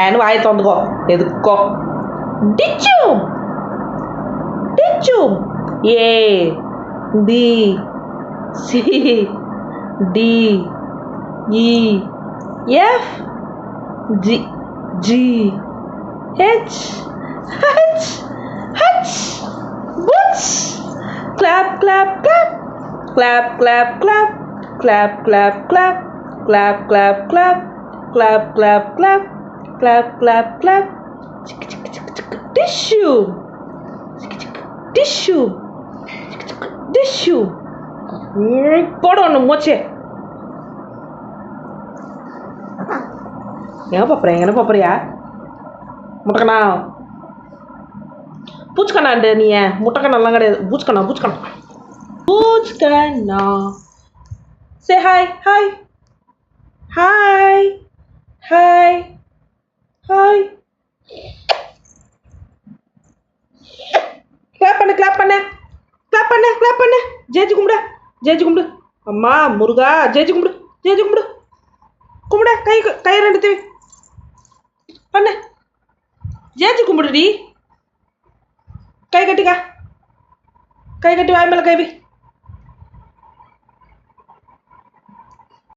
ஏன்னு வாயை திறந்துக்கோ. எதுக்கோ டிச்சும் டிச்சும். A B C D E F G G H H H. புட்ஸ். Clap clap clap clap clap clap clap clap clap clap clap clap clap clap clap clap clap clap. டிஷ்யூ டிஷ்யூ டிஷ்யூ. போட ஒன்று மூச்சு. எங்கே பார்ப்பறியா முட்டைக்கண்ணா? பூச்சிக்கண்ணாண்டு நீ முட்டைக்கண்ணெல்லாம் கிடையாது. பூச்சிக்கண்ணா பூச்சிக்கண்ணா. Say hi hi hi hi hi. Clap பண்ணு. ஜெயிச்சு கும்பிடு. அம்மா முருகா, ஜெயிச்சு கும்பிடு. கும்பிட கை ரெண்டு தேவை பண்ணு. ஜெயிச்சு கும்பிடுடி. கை கட்டி வாய் மேலே கை வை.